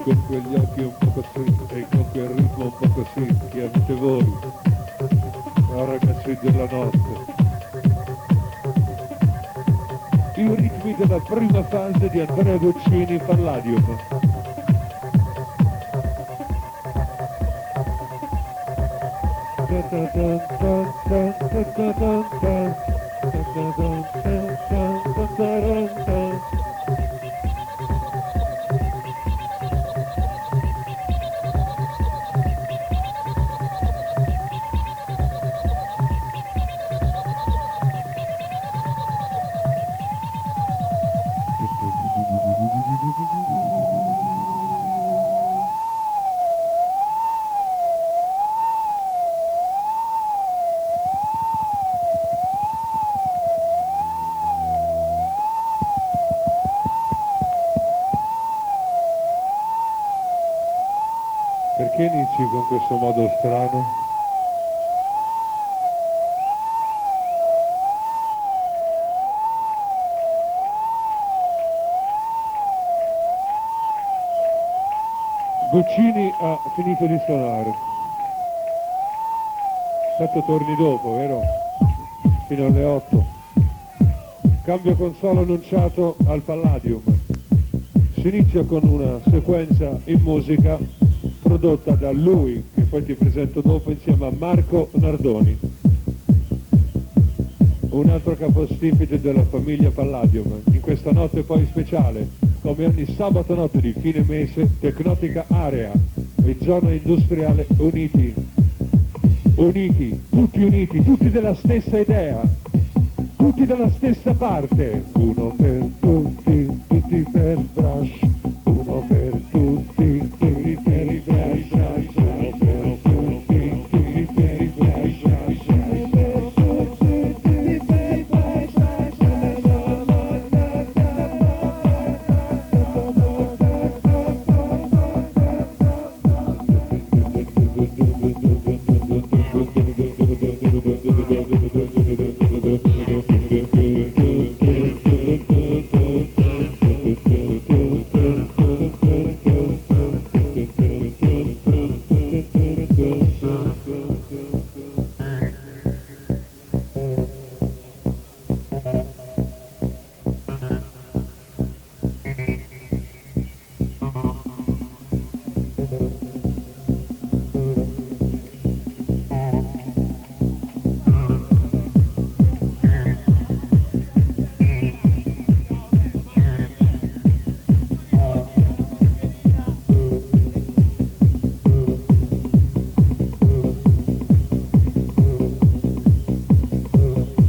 con quegli occhi un po' così e con quel ritmo un po' così che avete voi, oh ragazzi della notte. I ritmi della prima fase di Andrea Boccini Palladium. Perché inizi con questo modo strano? Boccini ha finito di suonare. Tanto torni dopo, vero? Fino alle 8. Cambio console annunciato al Palladium. Si inizia con una sequenza in musica prodotta da lui, che poi ti presento dopo, insieme a Marco Nardoni, un altro capostipite della famiglia Palladium. In questa notte poi speciale, come ogni sabato notte di fine mese, Tecnotica Area e Zona Industriale uniti, tutti della stessa idea, tutti dalla stessa parte. Uno per tutti, tutti per Brush, uno per tutti, tutti per i Brush, uno per tutti, tutti per i Brush, uno per tutti, tutti per i Brush.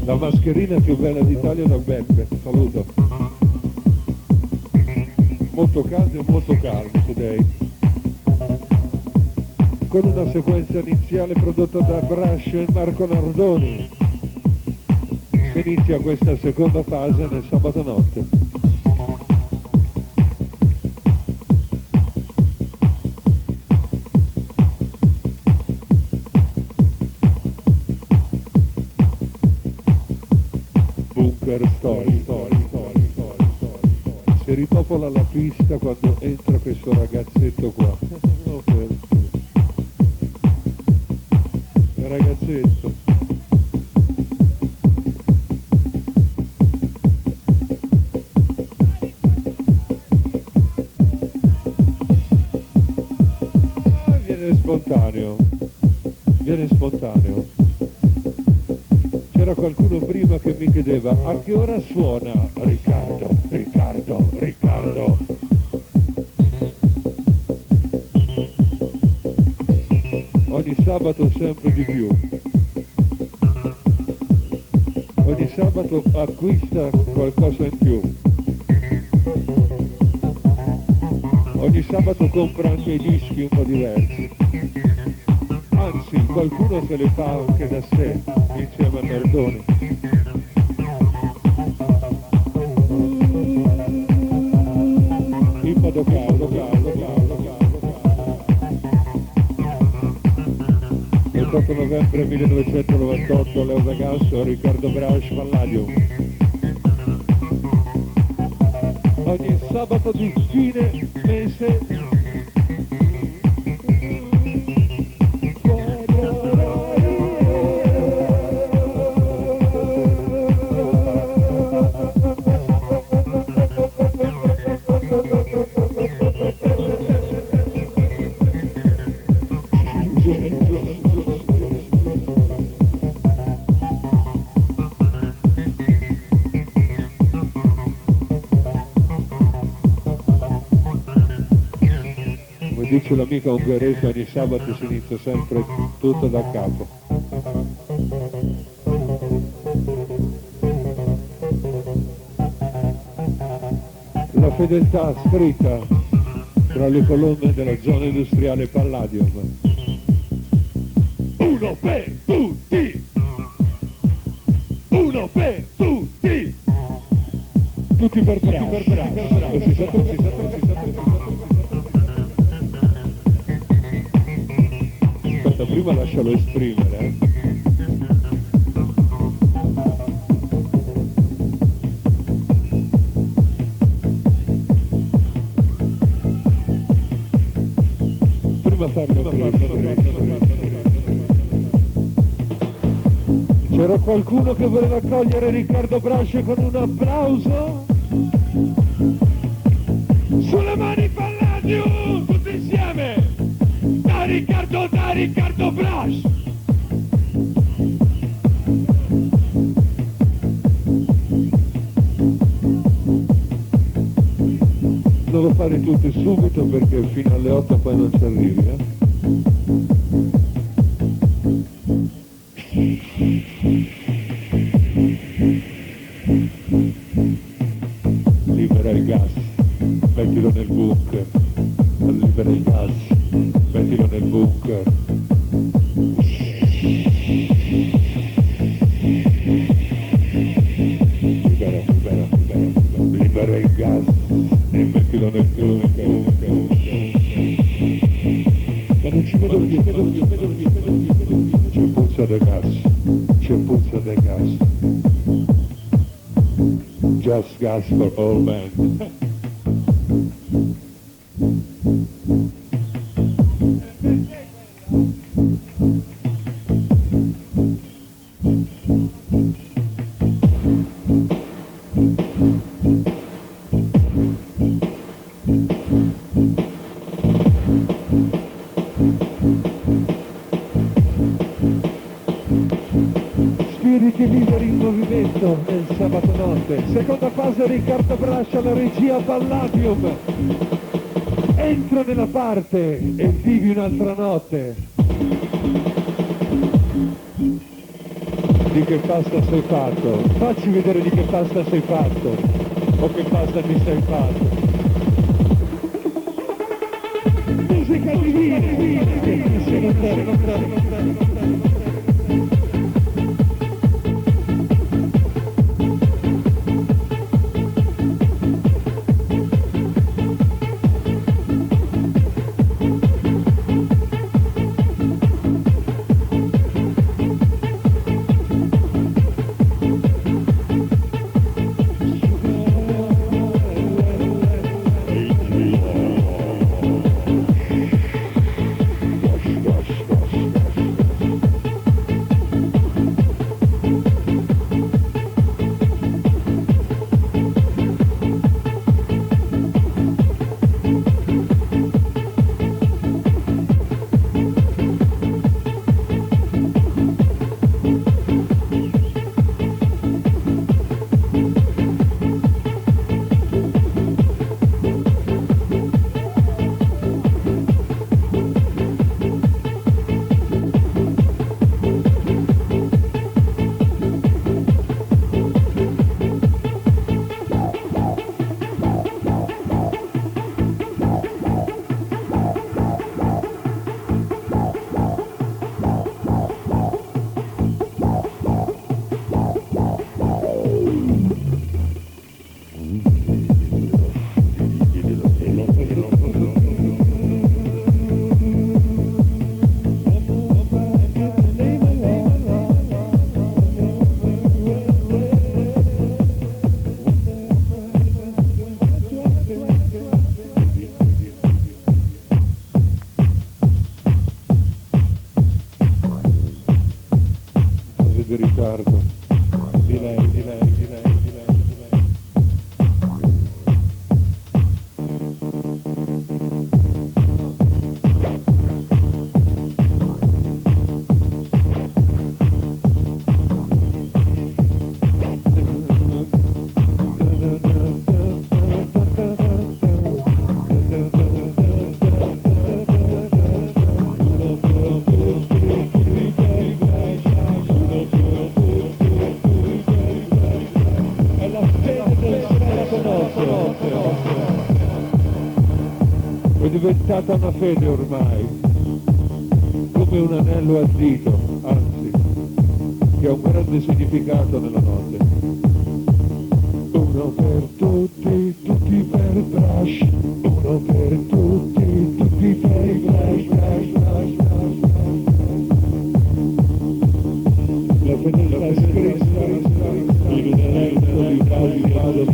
La mascherina più bella d'Italia da Beppe, saluto. Molto caldo e molto caldo today. Con una sequenza iniziale prodotta da Brush e Marco Nardoni. Si inizia questa seconda fase nel sabato notte. Story. Si ripopola la pista quando entra questo ragazzetto qua. Ragazzetto. Viene spontaneo. C'era qualcuno prima che mi chiedeva a che ora suona Riccardo. Ogni sabato sempre di più. Ogni sabato acquista qualcosa in più. Ogni sabato compra anche i dischi un po' diversi. Anzi, qualcuno se le fa anche da sé, insieme a Nardoni. Il modo caldo. Il 8 novembre 1998 Leo Vegasso, Riccardo Brush, Palladium. Ogni sabato di fine mese dice l'amica ungherese, ogni sabato si inizia sempre tutto da capo. La fedeltà scritta tra le colonne della zona industriale Palladium. Uno per tutti! Uno per tutti! Tutti per bravo. Si sa. Aspetta, prima lascialo esprimere, C'era qualcuno che voleva accogliere Riccardo Brascio con un applauso? Sulle mani Palladium, tutti insieme! Da Riccardo Brascio! Non lo fare tutti subito perché fino alle 8 poi non ci arrivi, Libera il gas, mettilo nel bunker. Libera il gas, mettilo nel bunker. Libera il gas e mettilo nel bunker. Ma non ci vedo più. C'è puzza del gas. Just gas for all men. Spiriti liberi in movimento nel sabato notte. Seconda fase, Riccardo Brascia, la regia Palladium. Entra nella parte e vivi un'altra notte. Di che pasta sei fatto? Facci vedere di che pasta sei fatto. O che pasta ti sei fatto. Musica divina. è diventata una fede ormai, come un anello al dito, anzi, che ha un grande significato nella notte. Uno per tutti, tutti per Brush, uno per tutti, tutti per Brush, Brush, Brush, Brush, Brush. La fedeltà scritta in un elenco di vado.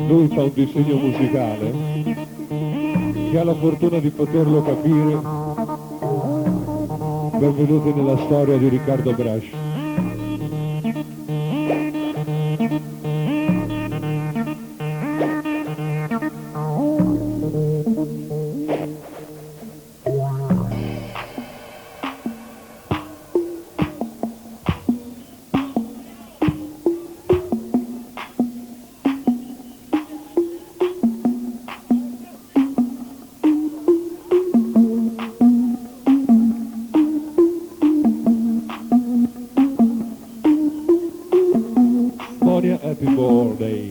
Lui fa un disegno musicale, chi ha la fortuna di poterlo capire, benvenuti nella storia di Riccardo Brush. Happy birthday.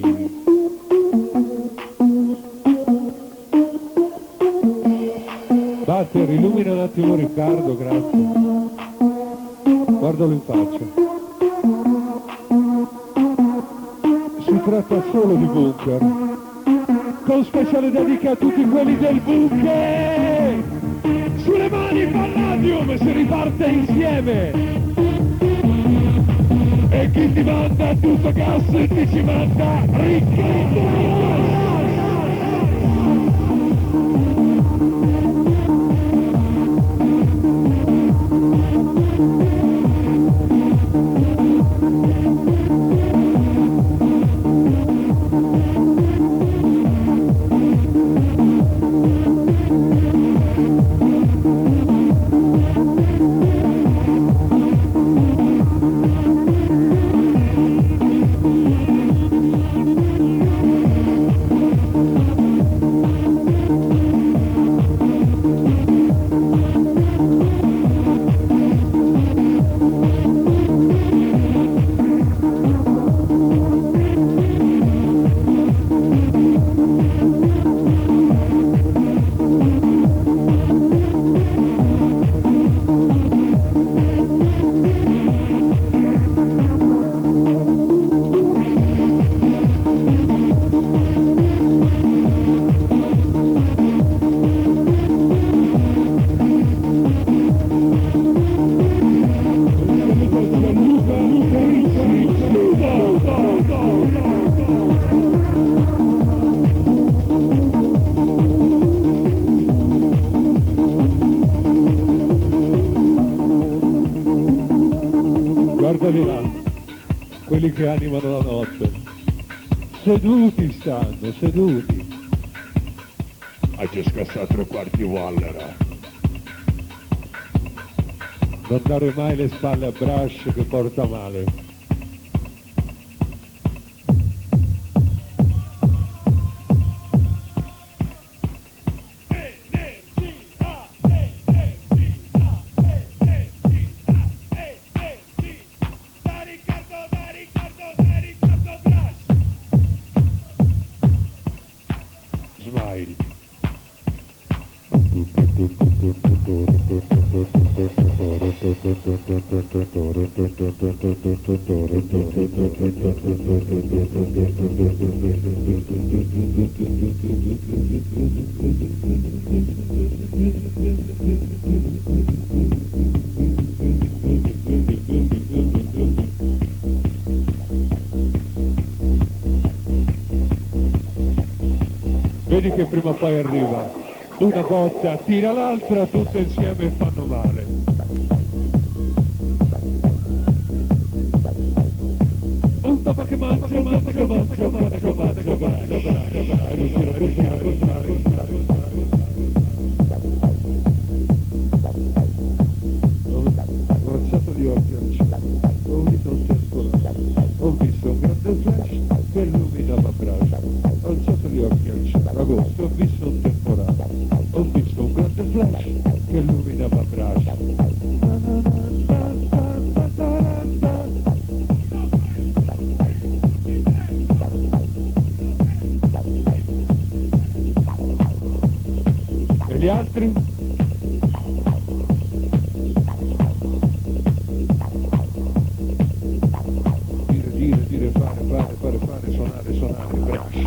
Batter, illumina un attimo Riccardo, grazie. Guardalo in faccia. Si tratta solo di bunker, con speciale dedica a tutti quelli del bunker. Sulle mani Palladium, si riparte insieme. E chi ti manda tutto gas ti ci manda Riccardo. Guardali là, quelli che animano la notte. Seduti stanno, seduti. Ha già scassato 3/4 Wallera. Non dare mai le spalle a Brush che porta male. Smile. Vedi che prima o poi arriva una botta, tira l'altra, tutte insieme fanno male. Un topo che mangia, ho alzato gli occhi al cielo, ho visto un temporale, ho visto un grande flash che illuminava Brash. Ho alzato gli occhi al cielo, agosto, ho visto un temporale, ho visto un grande flash che illuminava Brash. E gli altri? Dire, fare, suonare, Brash.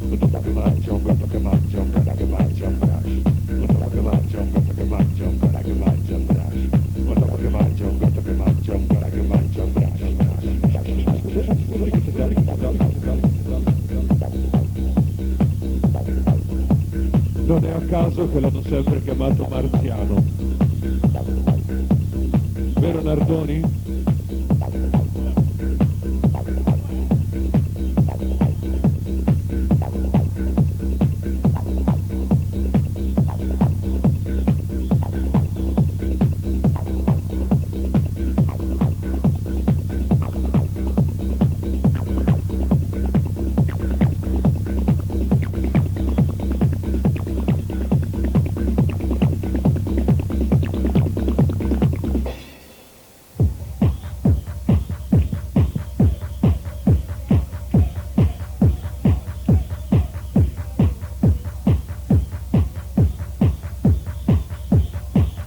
Un topo che mangia, un gatto che mangia, un cane che mangia, un Brash. Un topo che mangia, un gatto che mangia, un cane che mangia, un Brash. Un topo che mangia, un gatto che mangia, un cane che mangia, un Brash. Non è a caso che l'hanno sempre chiamato marziano. Vero Nardoni?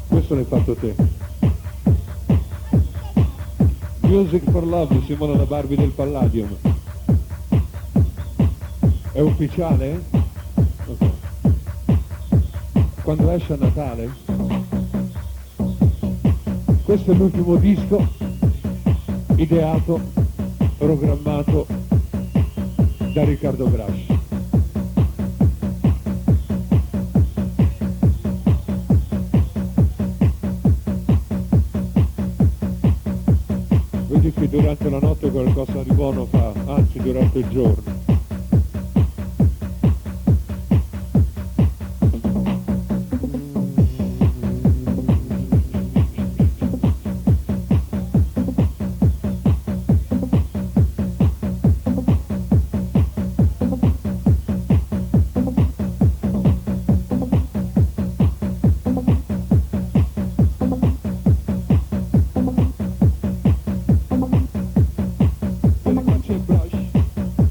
Questo l'hai fatto te. Music for Love di Simona La Barbie del Palladium. È ufficiale? Okay. Quando esce a Natale? Questo è l'ultimo disco ideato, programmato da Riccardo Brash. Vedi che durante la notte qualcosa di buono fa, anzi durante il giorno.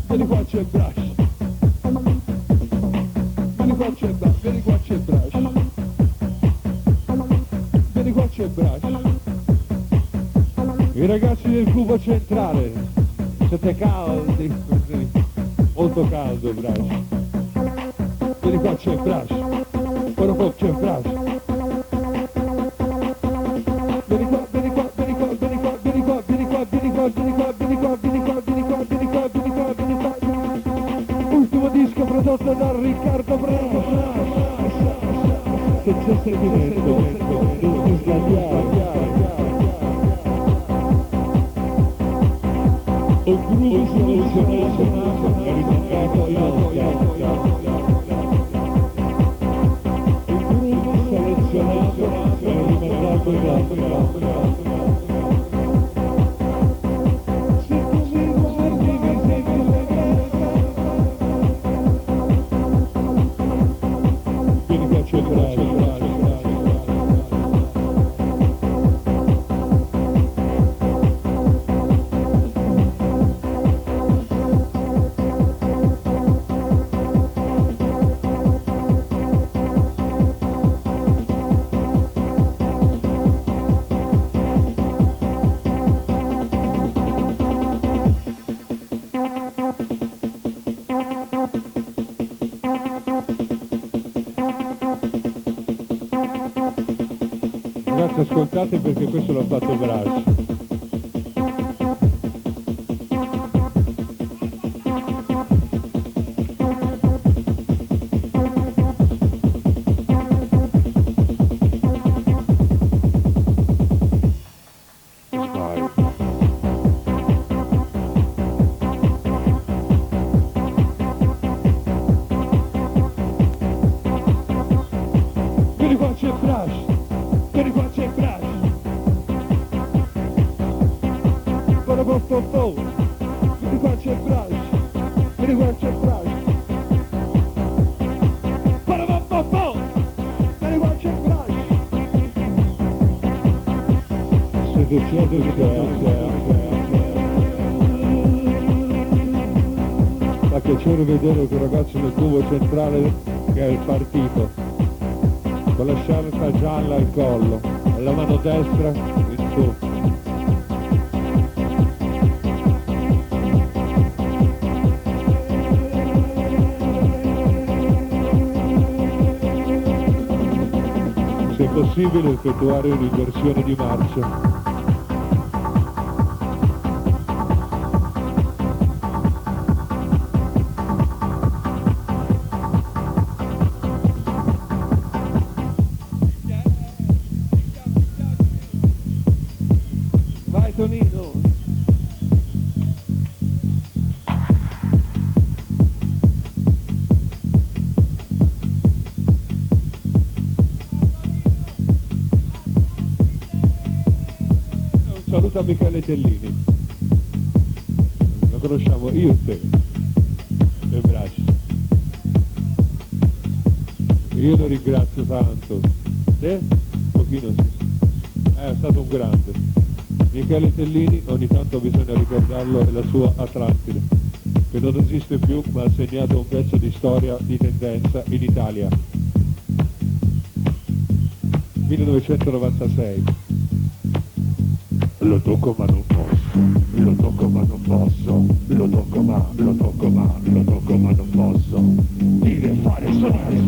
Vieni qua c'è Brash. Vieni qua c'è Brash. Vieni qua c'è Brash. Vieni qua c'è Brash. I ragazzi del cubo centrale, siete caldi, molto caldo Brash. Vieni qua c'è Brash. Ora qua c'è Brash. Vieni qua, vieni qua, vieni qua, vieni qua, vieni qua, vieni qua, vieni qua, vieni qua, vieni qua, vieni qua, vieni qua, vieni qua, vieni qua, vieni qua. Ultimo disco prodotto da Riccardo Brash. Che c'è sentimento, non sbagliare. Un gruppo selezionato è rimandato in onda. Un gruppo selezionato è rimandato in onda. Se tu mi guardi mi sembri segreta. Vieni qua c'è Brash. aspettate perché questo l'ha fatto Brash. Vieni qua c'è Brash, vieni qua c'è Brash. Vieni qua c'è Brash, vieni qua c'è Brash. Vieni qua c'è Brash. Ma che c'è vedere quel ragazzo nel tubo centrale che è il partito, con la sciarpa gialla al collo, alla mano destra il suo. Se è possibile effettuare un'inversione di marcia. Vai Tonino! Un saluto a Michele Tellini. Lo conosciamo io e te. E Brash. Io lo ringrazio tanto. Te? Un pochino sì. È stato un grande. Michele Tellini, ogni tanto bisogna ricordarlo, è la sua Atlantide, che non esiste più ma ha segnato un pezzo di storia, di tendenza in Italia. 1996. Lo tocco ma non posso, lo tocco ma non posso, lo tocco ma non posso. Dire fare suonare.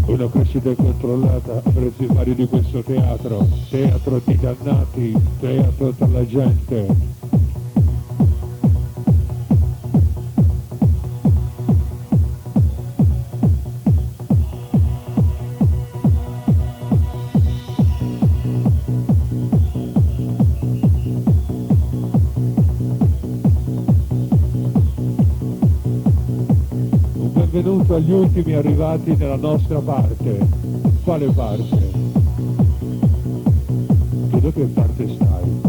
Una crescita controllata a prezzi vari di questo teatro di dannati, teatro tra la gente. Benvenuto agli ultimi arrivati nella nostra parte. Quale parte? Tu da che parte stai?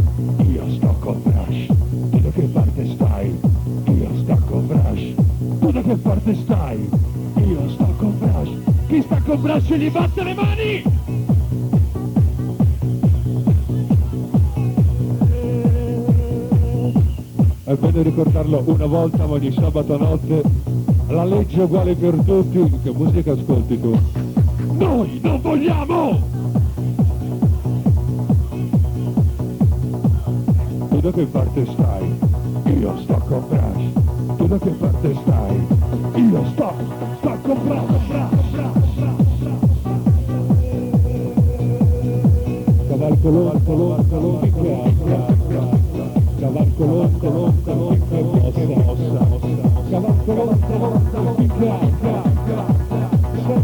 Io sto con Brash. Tu da che parte stai? Io sto con Brash. Tu da che parte stai? Io sto con Brash. Chi sta con Brash gli batte le mani! È bene ricordarlo una volta ma ogni sabato notte. La legge è uguale per tutti. Che musica ascolti tu? Noi non vogliamo! Tu da che parte stai? Io sto con Brash. Tu da che parte stai? Io sto con Brash. Cavalcolone, cavalcolone,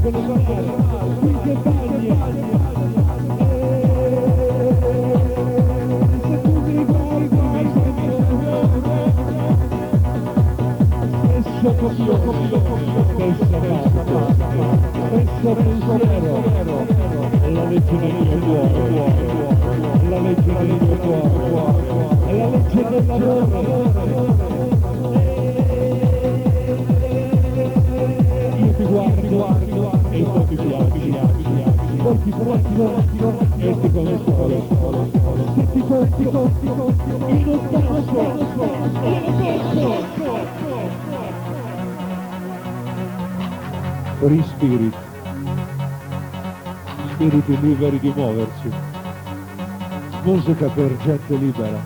vengono male, finché bagni. Se tu mi guardi, stesso copio, stessa parte, stesso pensiero, la legge del mio cuore, la legge del mio cuore, è la legge del lavoro. Io ti guardo e poi ti piaci, poi ti provo e ti conosco, se ti tocco, io non posso. Respiri, spiriti liberi di muoversi, musica per gente libera,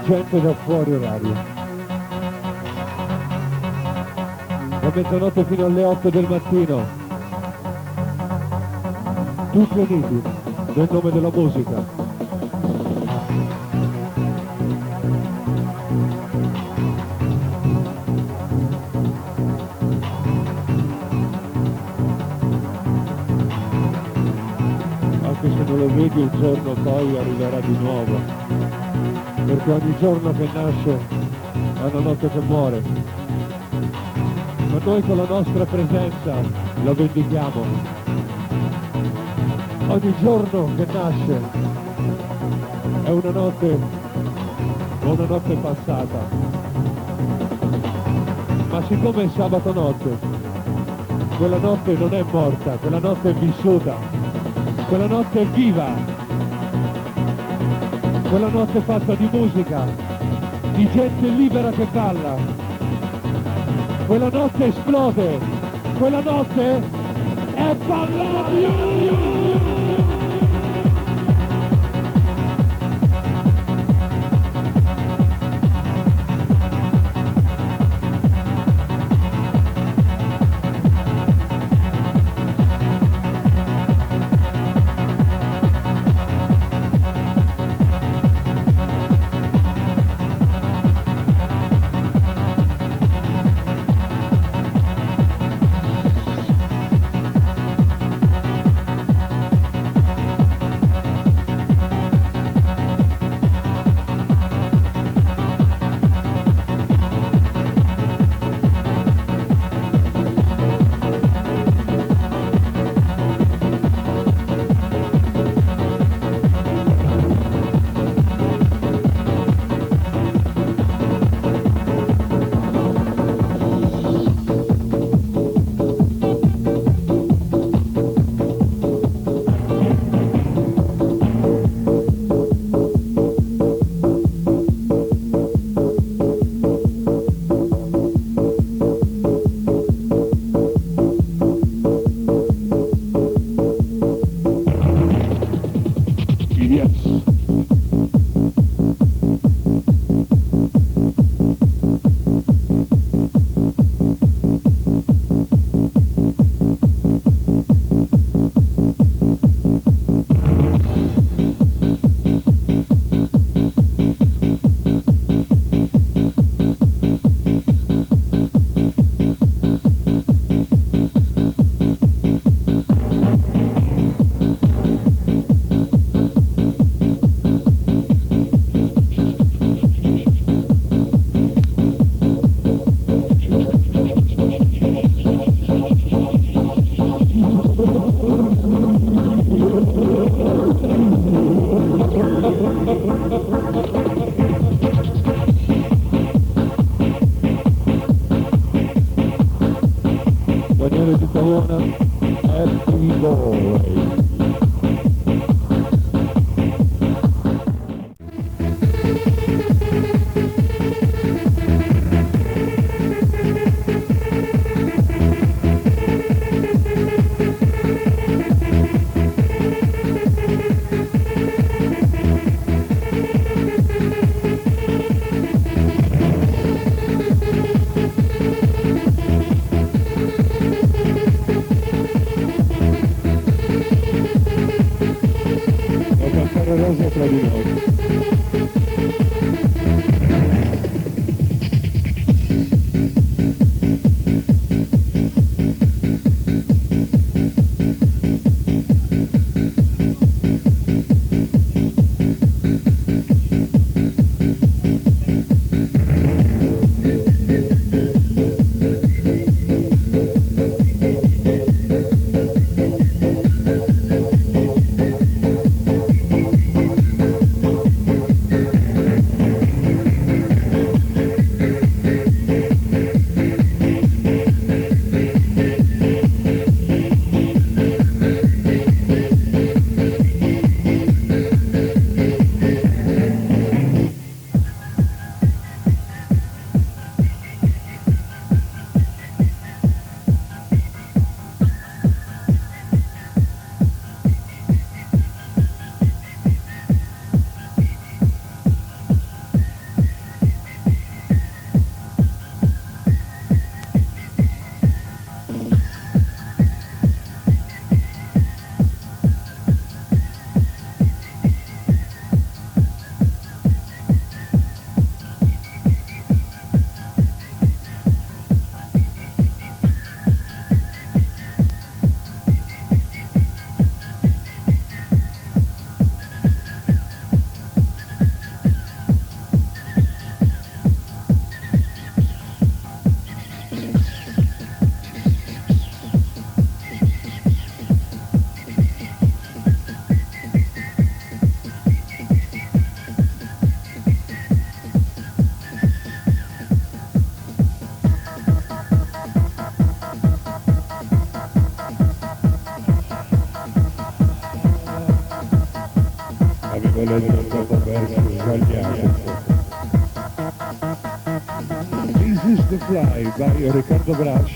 gente da fuori orario. Da mezzanotte fino alle 8 del mattino, tutti uniti nel nome della musica. Anche se non lo vedi, un giorno poi arriverà di nuovo, perché ogni giorno che nasce è una notte che muore, ma noi con la nostra presenza la vendichiamo. Ogni giorno che nasce è una notte passata, ma siccome è sabato notte, quella notte non è morta, quella notte è vissuta, quella notte è viva, quella notte è fatta di musica, di gente libera che balla, quella notte esplode, quella notte è ballabile! Daniele Di Savona, Happy Boy. Rosa tra di noi. Avevo letto un verso sbagliato. This is the Fly by Riccardo Brash.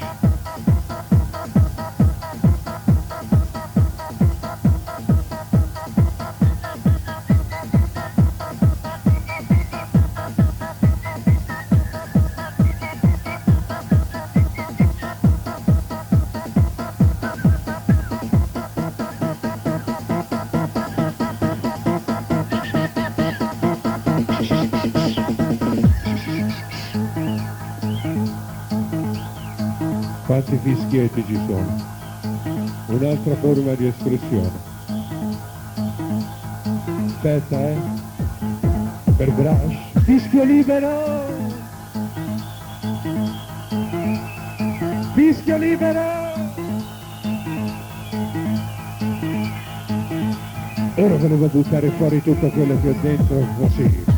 Quanti fischietti ci sono? Un'altra forma di espressione. Aspetta, per Brash. Fischio libero! Fischio libero! Ora volevo buttare fuori tutto quello che ho dentro così.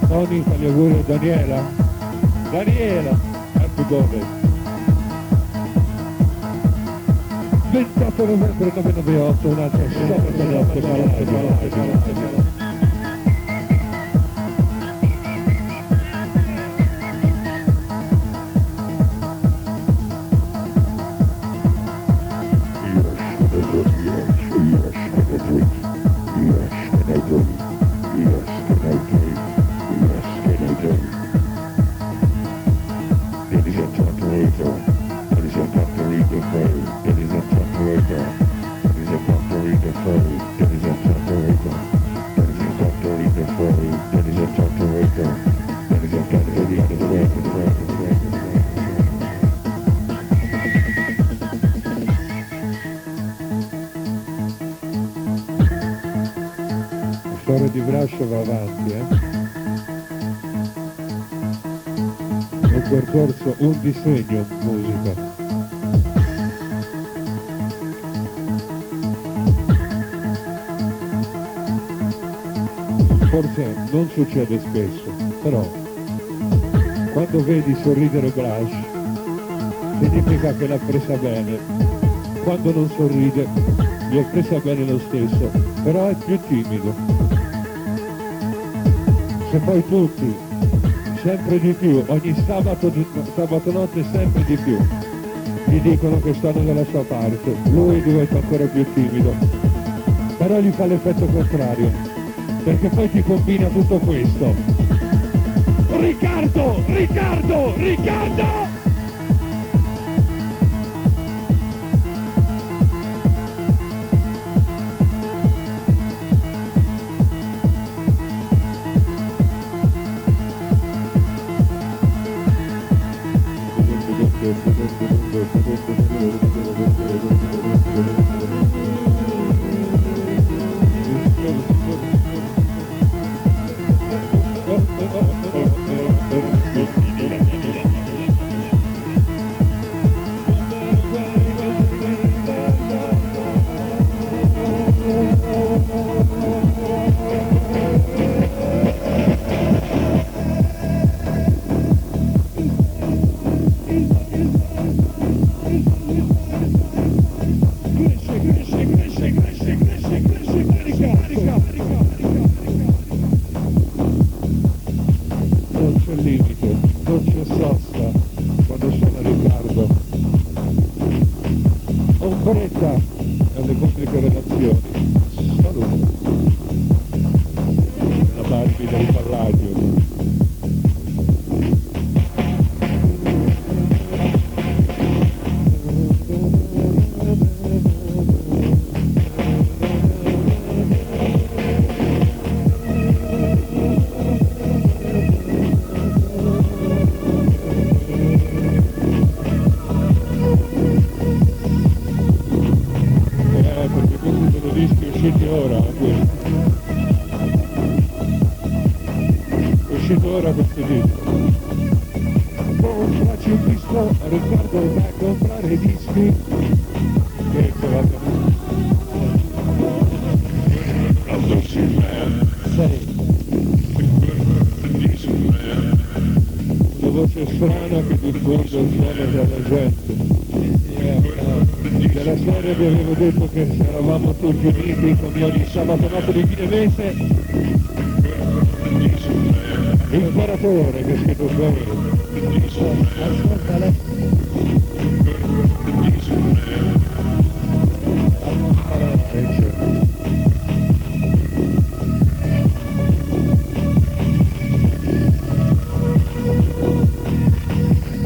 Tony, fa gli auguri a Daniela. Daniela, happy birthday. 28 novembre 998, un'altra storia notte palate. La storia di Brash va avanti, un percorso, un disegno, musica. Forse non succede spesso, però quando vedi sorridere Brash significa che l'ha presa bene. Quando non sorride gli è presa bene lo stesso, però è più timido. Se poi tutti, sempre di più, ogni sabato notte sempre di più, gli dicono che stanno dalla sua parte, lui diventa ancora più timido, però gli fa l'effetto contrario, perché poi ti combina tutto questo. Riccardo! Riccardo! Riccardo! Non c'è limite, non c'è sosta quando suona Riccardo. Ombretta alle pubbliche relazioni. Saluto. La Barbie del Palladio. Perché Questi sono dischi usciti ora, questi. È uscito ora questo disco. Compraci un disco, a Riccardo va a comprare i dischi. Che ce l'ha sei. Una voce strana che diffonde il suono tra la gente. Della serie vi avevo detto che se eravamo tutti uniti come ogni sabato notte di fine mese. L'imperatore che è scritto fuori.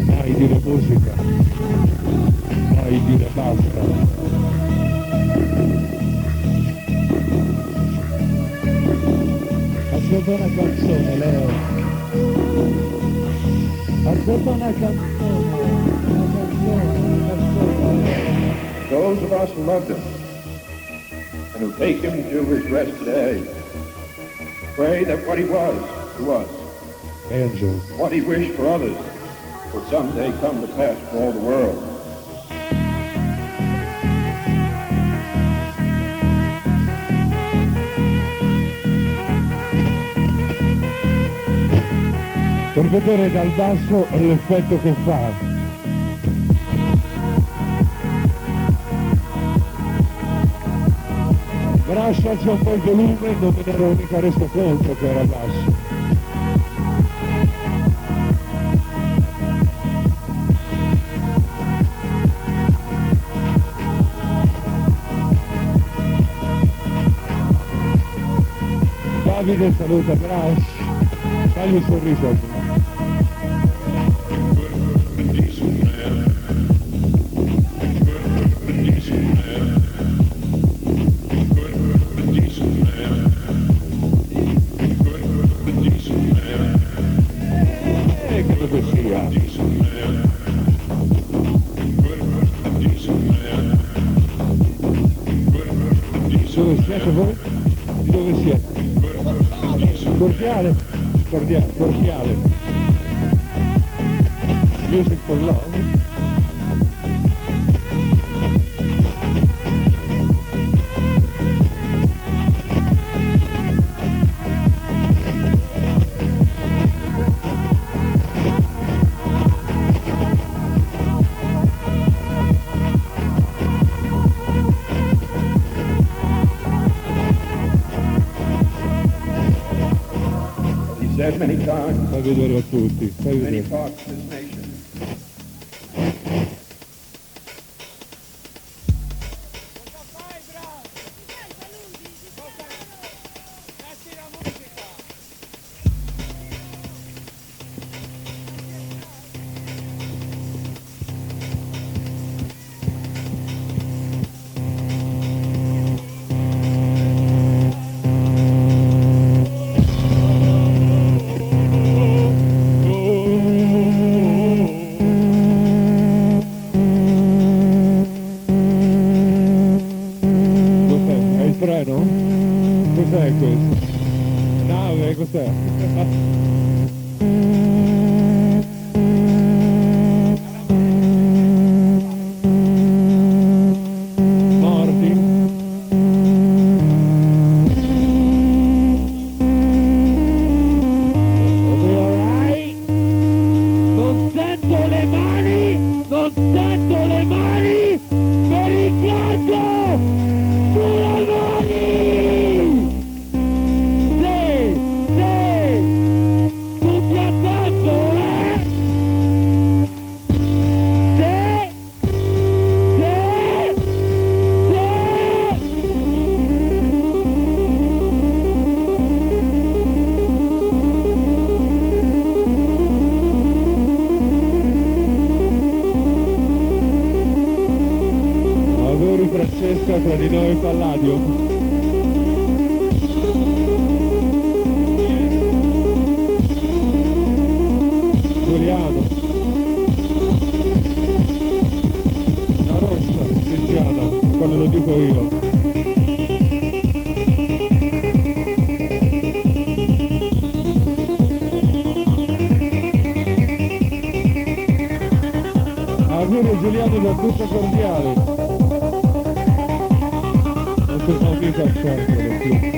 Mai dire musica, mai dire basta. Ascolta una canzone, Leo. Ascolta una canzone. Those of us who loved him and who take him to his rest today, pray that what he was to us, Angel. what he wished for others, would someday come to pass for all the world. Per vedere dal basso l'effetto che fa. Grazie, alza un po' il volume, non me ne ero mica reso conto che era basso. Davide saluta Grash, fagli un sorriso a me. Che dove sia? Dove siete voi? Di dove siete? Cordiale? Cordiale. Music for love? Said many times, Fai vedere a tutti, fai many vedere. parts of this nation, Freno? Cos'è questo? Nave, cos'è? Morti? Non sento le mani! Non sento le mani! Per il piatto! Sulle mani! Sì! Tutti a tempo, eh! Sì! Auguri Francesca, tra di noi Palladio. Giuliano. La rossa, Cristiana, quando lo dico io. Buonasera Giuliano da Tutto Cordiale. Non torno mica al centro più.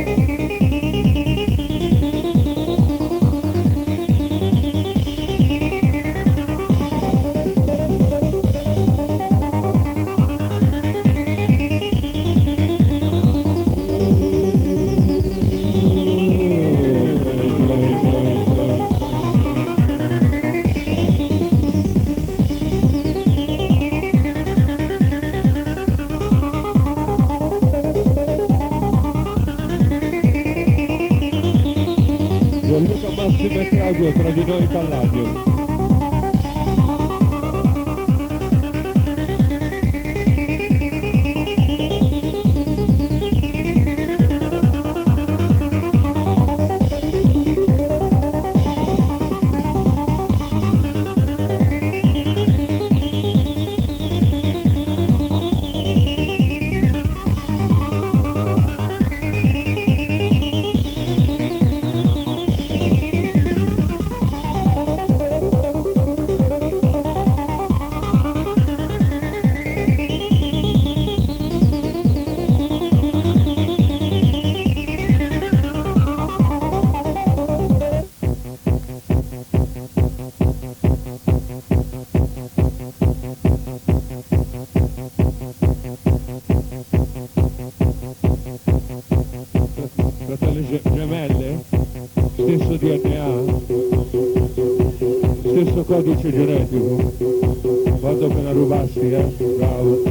Gianluca Massimo e Claudio tra di noi Palladio. Fratelli gemelle, stesso DNA, stesso codice genetico. Guarda che la rubassi, bravo.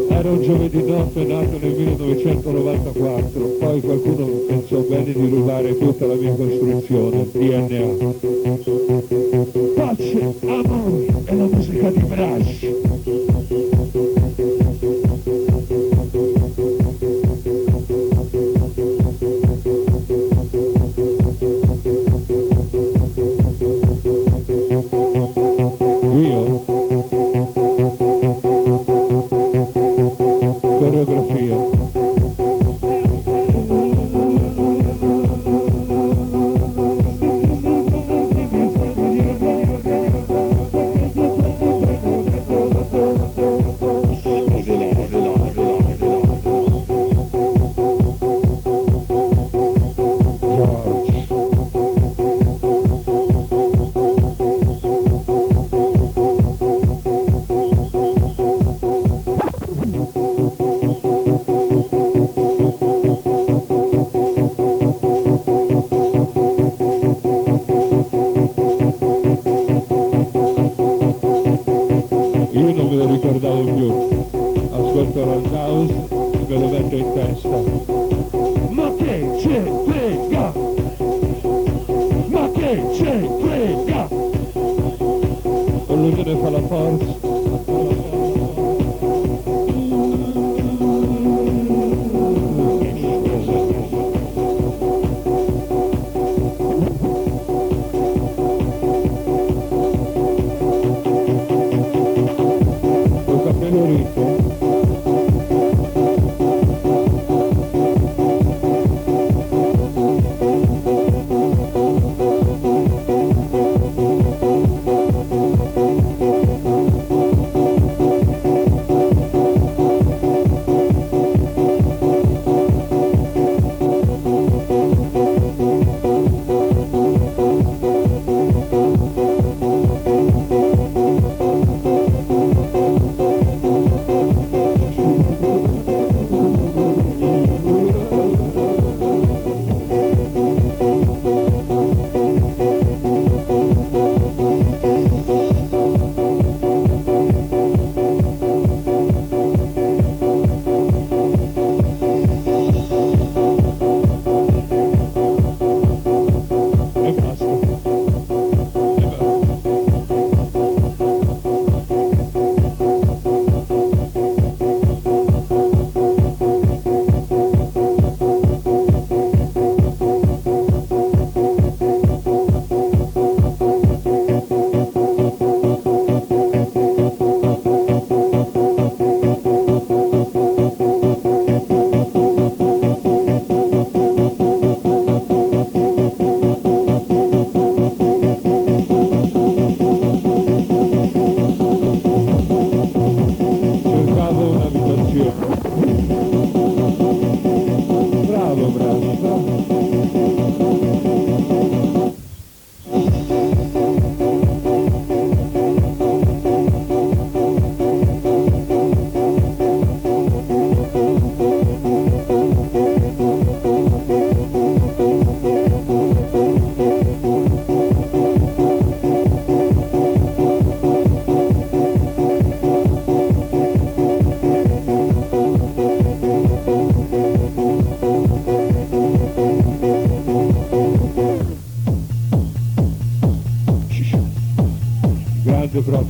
Era un giovedì notte nato nel 1994, poi qualcuno pensò bene di rubare tutta la mia costruzione, DNA. Pace, amore e la musica di Brash. Coreografia. Io non me lo ricordavo più, ascolto l'House e me lo metto in testa. Ma che ce frega? Ma che ce frega? L'unione fa la forza.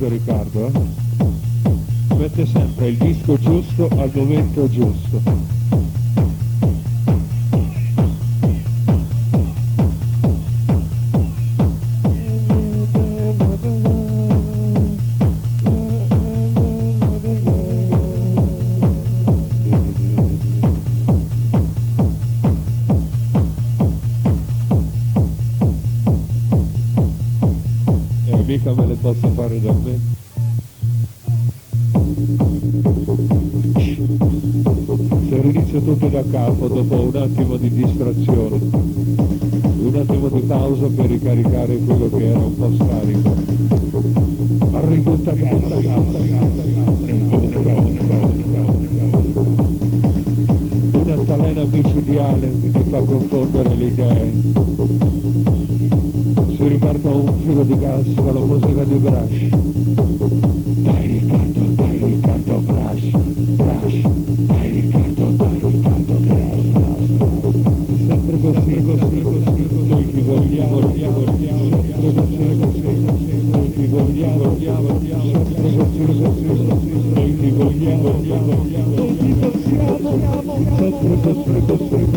saluto Riccardo, mette sempre il disco giusto al momento giusto. Mica me le posso fare da me. Se rinizio tutto da capo dopo un attimo di distrazione, un attimo di pausa per ricaricare quello che era un po' scarico. Un'altalena micidiale che ti fa confondere le idee. Si riparta un filo di gas con la musica di Brush. Dai Riccardo, Brush, dai Riccardo, Brush. Sempre così, noi ti vogliamo, sempre così, noi ti vogliamo, sempre così, noi ti vogliamo, noi ti possiamo, sempre così.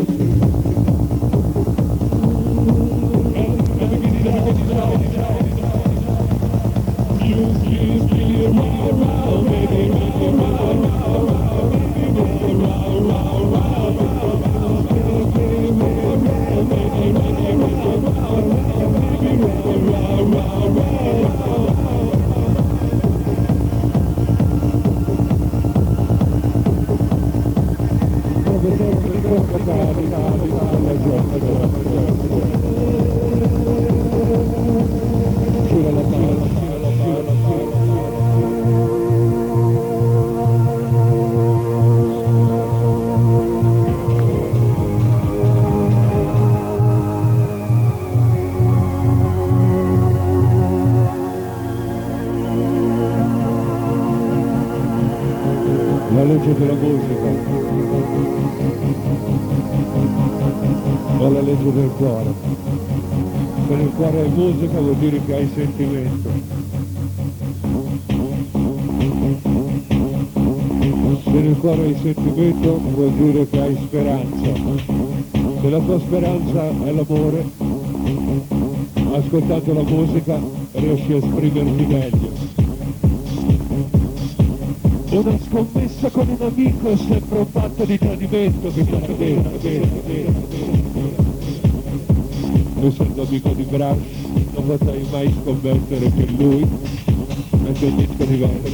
La legge della musica o la legge del cuore. Se nel cuore hai musica vuol dire che hai sentimento. Se nel cuore hai sentimento vuol dire che hai speranza. Se la tua speranza è l'amore, ascoltando la musica riesci a esprimerti meglio. Una scommessa con un amico è sempre un patto di tradimento che fa bene. Essendo amico di Brush non potrei mai scommettere che lui mette un disco diverso.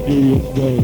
Serious day.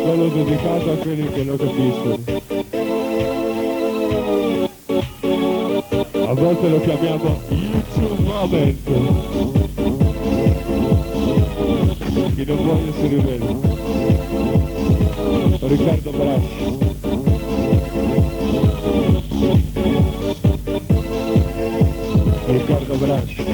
Quello dedicato a quelli che lo capiscono. A volte lo chiamiamo YouTube Moment. Chi non vuole si rivela. Riccardo Brasci. Riccardo Brasci.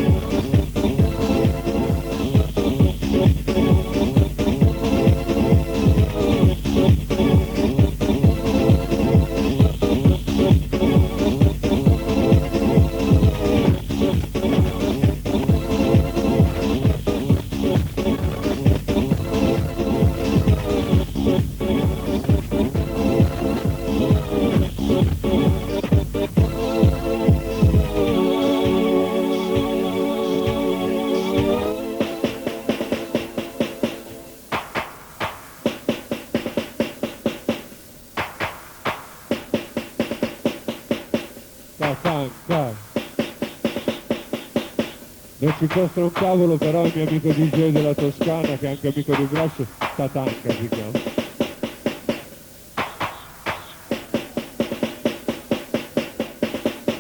Non ci costa un cavolo, però il mio amico DJ della Toscana, che è anche amico di Brascio, Tatanka si chiama.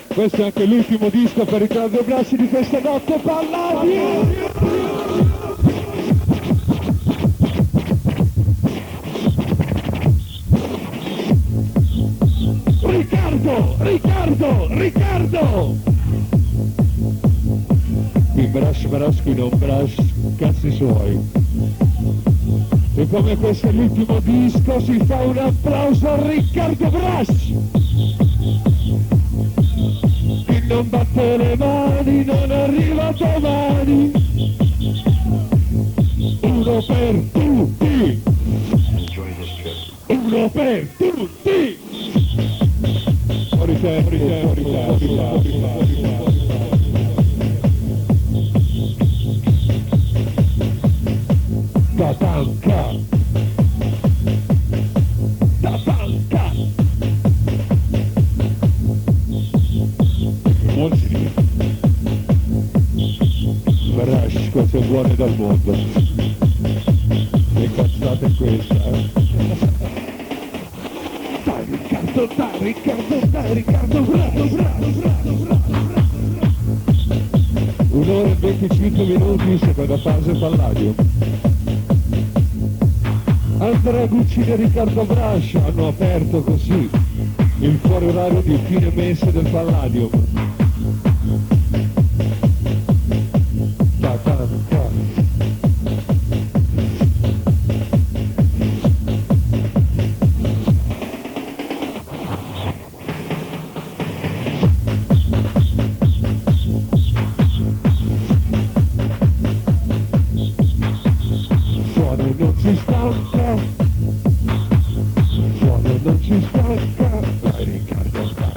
Questo è anche l'ultimo disco per Riccardo Brasci di questa notte Palladi! Riccardo! Qui Brash, qui non Brash, cazzi suoi. E come questo è l'ultimo disco si fa un applauso a Riccardo Brash! Chi non batte le mani non arriva domani. Uno per tutti! Uno per tutti! Tatanka! Brash, cose buone dal mondo. Le cazzate questa, Riccardo, bravo. Un'ora e 25 minuti, seconda fase Palladio. Andrea Guccini e Riccardo Brash hanno aperto così il fuori orario di fine mese del Palladium. Non ci stanca, vai Riccardo Brash.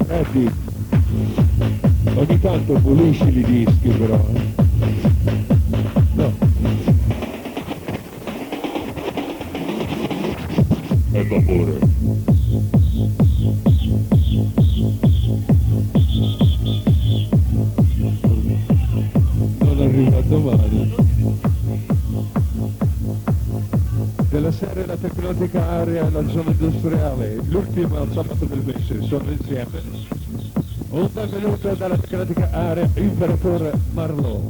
Freddy, ogni tanto pulisci i dischi però, no. È vapore. Non arriva domani. Della serie La Tecnotica Area e la zona industriale, l'ultimo sabato del mese, sono insieme. Un benvenuto dalla Tecnotica Area, Imperatore Marlò.